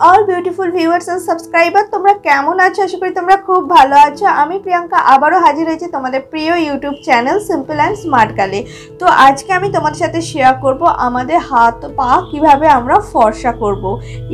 all beautiful viewers and subscribers, তোমরা কেমন আছো? আশা করি তোমরা খুব ভালো আছো। আমি প্রিয়াঙ্কা আবারও হাজির হয়েছি তোমাদের প্রিয় YouTube channel simple and smart গার্লে। তো আজকে আমি তোমাদের সাথে শেয়ার করব আমাদের হাত পা কিভাবে আমরা ফর্সা করব।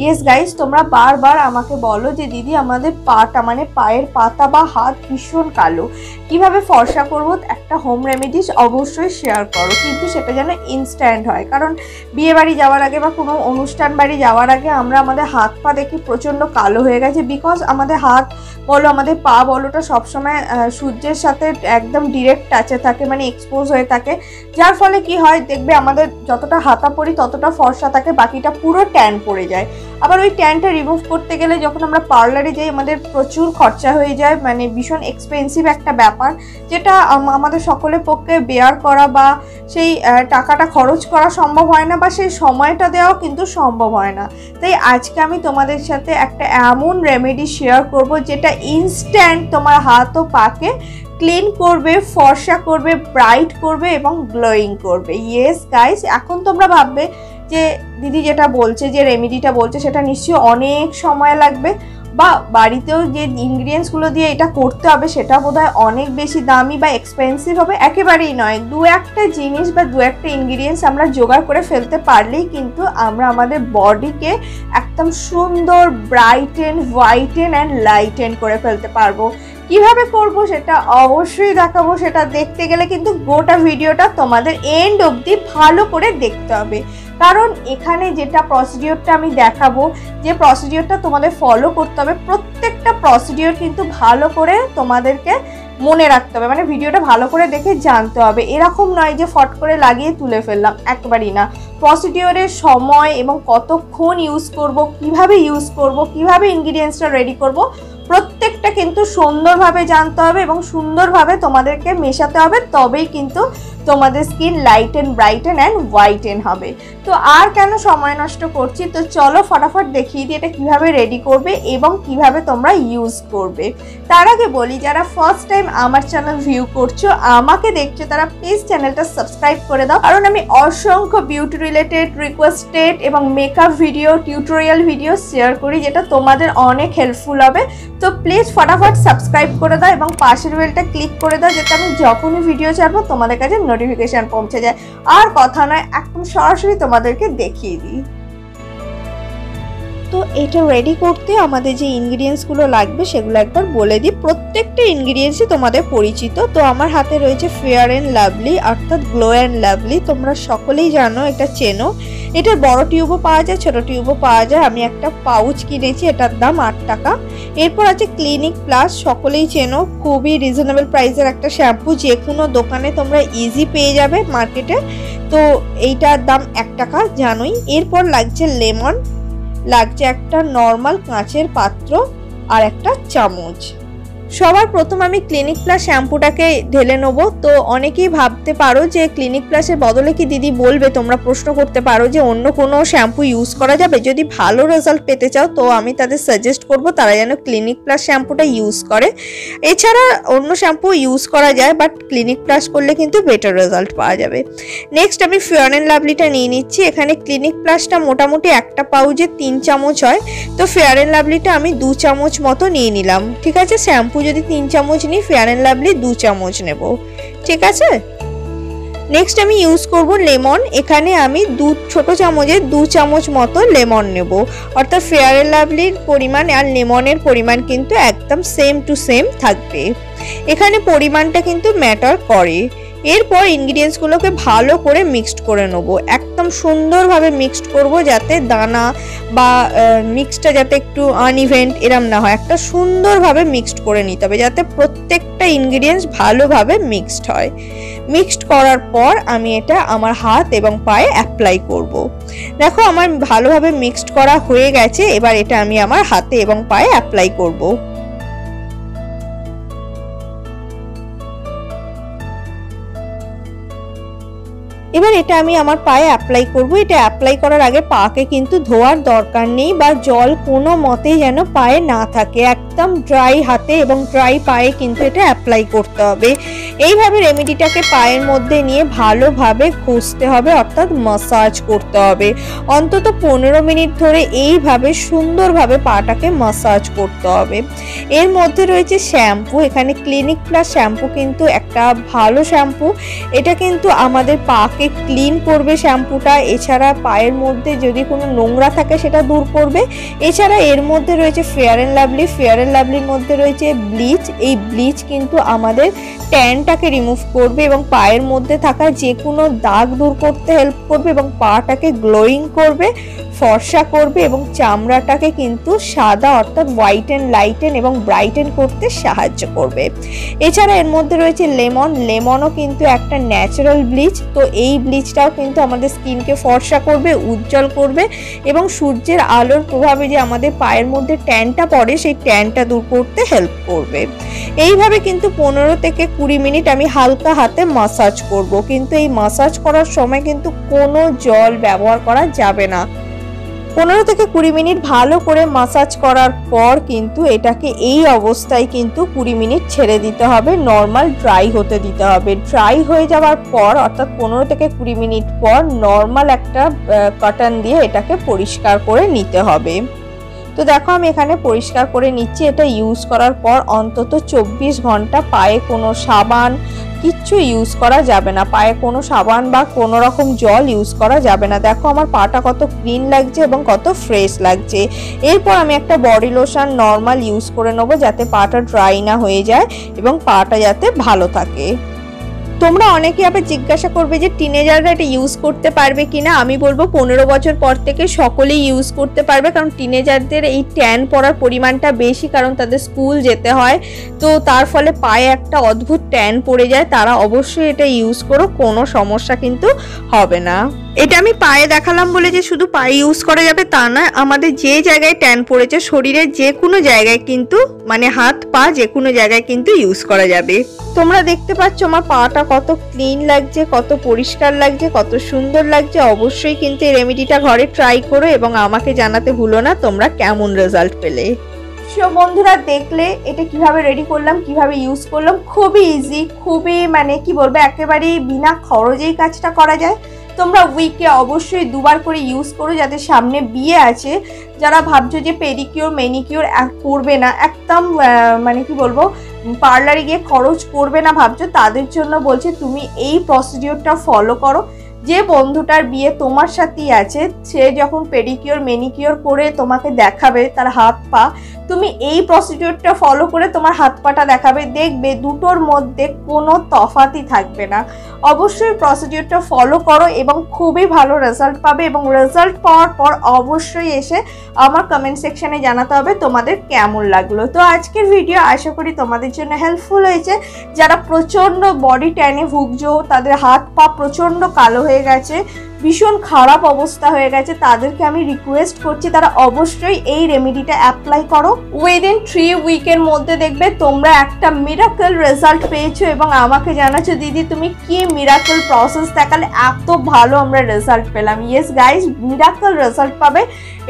ইয়েস গাইস, তোমরা বারবার আমাকে বলো যে দিদি আমাদের পাটা মানে পায়ের পাতা বা হাত ভীষণ কালো, কিভাবে ফর্সা করব একটা হোম রেমেডিস অবশ্যই শেয়ার করো, কিন্তু সেটা যেন ইনস্ট্যান্ট হয়। কারণ বিয়ে বাড়ি যাওয়ার আগে বা কোনো অনুষ্ঠান বাড়ি যাওয়ার আগে আমরা আমাদের হাত পা দেখি প্রচণ্ড কালো হয়ে গেছে, বিকজ আমাদের হাত বলো আমাদের পা বলোটা সবসময় সূর্যের সাথে একদম ডিরেক্ট টাচে থাকে, মানে এক্সপোজ হয়ে থাকে, যার ফলে কি হয় দেখবে আমাদের যতটা হাতা পরি ততটা ফর্সা থাকে, বাকিটা পুরো ট্যান পড়ে যায়। আবার ওই ট্যানটা রিমুভ করতে গেলে যখন আমরা পার্লারে যাই আমাদের প্রচুর খরচা হয়ে যায়, মানে ভীষণ এক্সপেন্সিভ একটা ব্যাপার, যেটা আমাদের সকলের পক্ষে বেয়ার করা বা সেই টাকাটা খরচ করা সম্ভব হয় না, বা সেই সময়টা দেওয়াও কিন্তু সম্ভব হয় না। তাই আজকে আমি তোমাদের সাথে একটা এমন রেমেডি শেয়ার করব যেটা ইনস্ট্যান্ট তোমার হাত ও পাকে ক্লিন করবে, ফর্সা করবে, ব্রাইট করবে এবং গ্লোয়িং করবে। ইয়েস গাইস, এখন তোমরা ভাববে যে দিদি যেটা বলছে, যে রেমেডিটা বলছে সেটা নিশ্চয়ই অনেক সময় লাগবে, বা বাড়িতেও যে ইনগ্রিডিয়েন্টসগুলো দিয়ে এটা করতে হবে সেটা বোধহয় অনেক বেশি দামি বা এক্সপেন্সিভ হবে। একেবারেই নয়, দু একটা জিনিস বা দু একটা ইনগ্রিডিয়েন্টস আমরা জোগাড় করে ফেলতে পারলেই কিন্তু আমরা আমাদের বডিকে একদম সুন্দর ব্রাইটেন, হোয়াইটেন অ্যান্ড লাইটেন করে ফেলতে পারবো। কিভাবে করব সেটা অবশ্যই দেখাবো, সেটা দেখতে গেলে কিন্তু গোটা ভিডিওটা তোমাদের এন্ড অবধি ভালো করে দেখতে হবে। কারণ এখানে যেটা প্রসিডিওরটা আমি দেখাবো, যে প্রসিডিওরটা তোমাদের ফলো করতে হবে, প্রত্যেকটা প্রসিডিওর কিন্তু ভালো করে তোমাদেরকে মনে রাখতে হবে, মানে ভিডিওটা ভালো করে দেখে জানতে হবে। এরকম নয় যে ফট করে লাগিয়ে তুলে ফেললাম, একবারই না। প্রসিডিওরের সময় এবং কতক্ষণ ইউজ করব, কিভাবে ইউজ করব, কিভাবে ইনগ্রিডিয়েন্টসটা রেডি করব, প্রত্যেকটা কিন্তু সুন্দরভাবে জানতে হবে এবং সুন্দরভাবে তোমাদেরকে মেশাতে হবে, তবেই কিন্তু তোমাদের skin lighten, brighten and whiten হবে। তো আর কেন সময় নষ্ট করছি, তো চলো ফটাফট দেখিয়ে দিই এটা কিভাবে রেডি করবে এবং কিভাবে তোমরা ইউজ করবে। তার আগে বলি, যারা ফার্স্ট টাইম আমার চ্যানেল ভিউ করছো, আমাকে দেখছো, তারা প্লিজ চ্যানেলটা সাবস্ক্রাইব করে দাও, কারণ আমি অসংখ্য বিউটি রিলেটেড, রিকোয়েস্টেড এবং makeup video, tutorial video share করি, যেটা তোমাদের অনেক হেল্পফুল হবে। তো প্লিজ ফটাফট সাবস্ক্রাইব করে দাও এবং পাশের বেলটা ক্লিক করে দাও, যাতে আমি যখনই ভিডিও ছাড়বো তোমাদের কাছে নোটিফিকেশন পৌঁছে যায়। আর কথা নয়, একদম সরাসরি তোমাদেরকে দেখিয়ে দিই। তো এটা রেডি করতে আমাদের যে ইনগ্রিডিয়েন্টসগুলো লাগবে সেগুলো একবার বলে দিই। প্রত্যেকটা ইনগ্রিডিয়েন্টসই তোমাদের পরিচিত। তো আমার হাতে রয়েছে ফেয়ার অ্যান্ড লাভলি, অর্থাৎ গ্লো অ্যান্ড লাভলি, তোমরা সকলেই জানো, এটা চেনো। এটার বড় টিউবও পাওয়া যায়, ছোট টিউবও পাওয়া যায়। আমি একটা পাউচ কিনেছি, এটার দাম 8 টাকা। এরপর আছে ক্লিনিক প্লাস, সকলেই চেনো, খুবই রিজনেবল প্রাইসের একটা শ্যাম্পু, যে কোনো দোকানে তোমরা ইজি পেয়ে যাবে মার্কেটে। তো এইটার দাম 1 টাকা, জানোই। এরপর লাগছে লেমন, লাগছে একটা নর্মাল কাঁচের পাত্র আর একটা চামচ। সবার প্রথম আমি ক্লিনিক প্লাস শ্যাম্পুটাকে ঢেলে নেবো। তো অনেকেই ভাবতে পারো যে ক্লিনিক প্লাসের বদলে কি দিদি বলবে, তোমরা প্রশ্ন করতে পারো যে অন্য কোনো শ্যাম্পু ইউজ করা যাবে। যদি ভালো রেজাল্ট পেতে চাও তো আমি তাদের সাজেস্ট করব তারা যেন ক্লিনিক প্লাস শ্যাম্পুটা ইউজ করে। এছাড়া অন্য শ্যাম্পু ইউজ করা যায়, বাট ক্লিনিক প্লাস করলে কিন্তু বেটার রেজাল্ট পাওয়া যাবে। নেক্সট আমি ফেয়ার অ্যান্ড লাভলিটা নিয়ে নিচ্ছি। এখানে ক্লিনিক প্লাসটা মোটামুটি একটা পাউচে 3 চামচ হয়, তো ফেয়ার অ্যান্ড লাভলিটা আমি 2 চামচ মতো নিয়ে নিলাম। ঠিক আছে, শ্যাম্পু যদি 3 চামচ নিই, ফেয়ার অ্যান্ড লাভলি 2 চামচ নেব। ঠিক আছে। নেক্সট আমি ইউজ করব লেমন। এখানে আমি ছোট চামচে 2 চামচ মতো লেমন নেব, অর্থাৎ ফেয়ার অ্যান্ড লাভলির পরিমাণ আর লেমনের পরিমাণ কিন্তু একদম সেম টু সেম থাকবে। এখানে পরিমাণটা কিন্তু ম্যাটার করে। এরপর ইনগ্রিডিয়েন্টসগুলোকে ভালো করে মিক্সড করে নেব, একদম সুন্দরভাবে মিক্সড করব, যাতে দানা বা মিক্সটা যাতে একটু আনইভেন্ট এরম না হয়। একটা সুন্দরভাবে মিক্সড করে নিতে হবে, যাতে প্রত্যেকটা ইনগ্রিডিয়েন্টস ভালোভাবে মিক্সড হয়। মিক্সড করার পর আমি এটা আমার হাত এবং পায়ে অ্যাপ্লাই করব। দেখো আমার ভালোভাবে মিক্সড করা হয়ে গেছে, এবার এটা আমি আমার হাতে এবং পায়ে অ্যাপ্লাই করব। এবার এটা আমি আমার পায়ে অ্যাপ্লাই করব। এটা অ্যাপ্লাই করার আগে পাকে কিন্তু ধোয়ার দরকার নেই বা জল কোনো মতেই যেন পায়ে না থাকে, একদম ড্রাই হাতে এবং ড্রাই পায়ে কিন্তু এটা অ্যাপ্লাই করতে হবে। এইভাবে রেমেডিটাকে পায়ের মধ্যে নিয়ে ভালোভাবে ঘষতে হবে, অর্থাৎ মাসাজ করতে হবে। অন্তত 15 মিনিট ধরে এইভাবে সুন্দরভাবে পাটাকে মাসাজ করতে হবে। এর মধ্যে রয়েছে শ্যাম্পু। এখানে ক্লিনিক প্লাস শ্যাম্পু কিন্তু একটা ভালো শ্যাম্পু। এটা কিন্তু আমাদের পাকে ক্লিন করবে শ্যাম্পুটা। এছাড়া পায়ের মধ্যে যদি কোনো নোংরা থাকে সেটা দূর করবে। এছাড়া এর মধ্যে রয়েছে fair and lovely. Fair and লাভলির মধ্যে রয়েছে ব্লিচ। এই ব্লিচ কিন্তু আমাদের ট্যানটাকে রিমুভ করবে এবং পায়ের মধ্যে থাকা যে কোনো দাগ দূর করতে হেল্প করবে এবং পাটাকে গ্লোয়িং করবে, ফর্সা করবে এবং চামড়াটাকে কিন্তু সাদা অর্থাৎ হোয়াইটেন, লাইটেন এবং ব্রাইটেন করতে সাহায্য করবে। এছাড়া এর মধ্যে রয়েছে লেমন। লেমনও কিন্তু একটা ন্যাচারাল ব্লিচ। তো এই ব্লিচটাও কিন্তু আমাদের স্কিনকে ফর্সা করবে, উজ্জ্বল করবে এবং সূর্যের আলোর প্রভাবে যে আমাদের পায়ের মধ্যে ট্যানটা পড়ে সেই ট্যানটা দূর করতে হেল্প করবে। এইভাবে কিন্তু 15 থেকে 20 মিনিট আমি হালকা হাতে মাসাজ করব। কিন্তু এই মাসাজ করার সময় কিন্তু কোনো জল ব্যবহার করা যাবে না। 15 থেকে 20 মিনিট ভালো করে মাসাজ করার পর কিন্তু এটাকে এই অবস্থায় কিন্তু 20 মিনিট ছেড়ে দিতে হবে, নর্মাল ড্রাই হতে দিতে হবে। ড্রাই হয়ে যাওয়ার পর অর্থাৎ 15 থেকে 20 মিনিট পর নর্মাল একটা কটন দিয়ে এটাকে পরিষ্কার করে নিতে হবে। তো দেখো আমি এখানে পরিষ্কার করে নিচ্ছি। এটা ইউজ করার পর অন্তত 24 ঘন্টা পায়ে কোনো সাবান কিচ্ছু ইউজ করা যাবে না। পায়ে কোনো সাবান বা কোনো রকম জল ইউজ করা যাবে না। দেখো আমার পাটা কত ক্লিন লাগছে এবং কত ফ্রেশ লাগছে। এরপর আমি একটা বডি লোশন নর্মাল ইউজ করে নেবো যাতে পাটা ড্রাই না হয়ে যায় এবং পাটা যাতে ভালো থাকে। তোমরা অনেকে আবার জিজ্ঞাসা করবে যে টিনেজাররা এটা ইউজ করতে পারবে কিনা। আমি বলবো 15 বছর পর থেকে সকলেই ইউজ করতে পারবে, কারণ টিনেজারদের এই ট্যান পড়ার পরিমাণটা বেশি, কারণ তাদের স্কুল যেতে হয়। তো তার ফলে পায়ে একটা অদ্ভুত ট্যান পড়ে যায়। তারা অবশ্যই এটা ইউজ করো, কোনো সমস্যা কিন্তু হবে না। এটা আমি পায়ে দেখালাম বলে যে শুধু পায়ে ইউজ করা যাবে তা নয়, আমাদের যে জায়গায় ট্যান পড়েছে শরীরের যে কোনো জায়গায় কিন্তু মানে হাত পা যে কোনো জায়গায় কিন্তু ইউজ করা যাবে। তোমরা দেখতে পাচ্ছ আমার পাটা কত ক্লিন লাগছে, কত পরিষ্কার লাগছে, কত সুন্দর লাগছে। অবশ্যই কিন্তু এই রেমেডিটা ঘরে ট্রাই করো এবং আমাকে জানাতে ভুলো না তোমরা কেমন রেজাল্ট পেলে। সো বন্ধুরা দেখলে এটা কিভাবে রেডি করলাম, কিভাবে ইউজ করলাম। খুবই ইজি, খুবই মানে কি বলবো একেবারেই বিনা খরচেই কাজটা করা যায়। তোমরা উইকে অবশ্যই 2 বার করে ইউজ করো। যাদের সামনে বিয়ে আছে, যারা ভাবছো যে পেডিকিওর ম্যানিকিওর করবে না, একদম মানে কি বলবো পার্লারে গিয়ে খরচ করবে না ভাবছো, তাদের জন্য বলছি তুমি এই প্রসিডিওরটা ফলো করো। যে বন্ধুটার বিয়ে তোমার সাথেই আছে, সে যখন পেডিকিওর ম্যানিকিওর করে তোমাকে দেখাবে তার হাত পা, তুমি এই প্রসিডিওরটা ফলো করে তোমার হাত পাটা দেখাবে, দেখবে দুটোর মধ্যে কোনো তফাতই থাকবে না। অবশ্যই প্রসিডিওরটা ফলো করো এবং খুবই ভালো রেজাল্ট পাবে এবং রেজাল্ট পাওয়ার পর অবশ্যই এসে আমার কমেন্ট সেকশনে জানাতে হবে তোমাদের কেমন লাগলো। তো আজকের ভিডিও আশা করি তোমাদের জন্য হেল্পফুল হয়েছে। যারা প্রচণ্ড বডি ট্যানে ভুগছো, তাদের হাত পা প্রচণ্ড কালো হয়ে গেছে, ভীষণ খারাপ অবস্থা হয়ে গেছে, তাদেরকে আমি রিকোয়েস্ট করছি তারা অবশ্যই এই রেমেডিটা অ্যাপ্লাই করো। উইদিন 3 উইকের মধ্যে দেখবে তোমরা একটা মিরাকল রেজাল্ট পেয়েছো এবং আমাকে জানাচ্ছো দিদি তুমি কি মিরাকল প্রসেস দেখালে এত ভালো আমরা রেজাল্ট পেলাম। ইয়েস গাইজ, মিরাকল রেজাল্ট পাবে,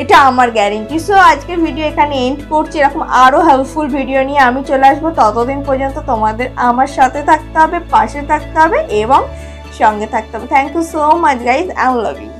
এটা আমার গ্যারেন্টি। সো আজকের ভিডিও এখানে এন্ড করছি। এরকম আরও হেল্পফুল ভিডিও নিয়ে আমি চলে আসবো। ততদিন পর্যন্ত তোমাদের আমার সাথে থাকতে হবে, পাশে থাকতে হবে এবং সঙ্গে থাকতে হবে। Thank you so much guys, I love you.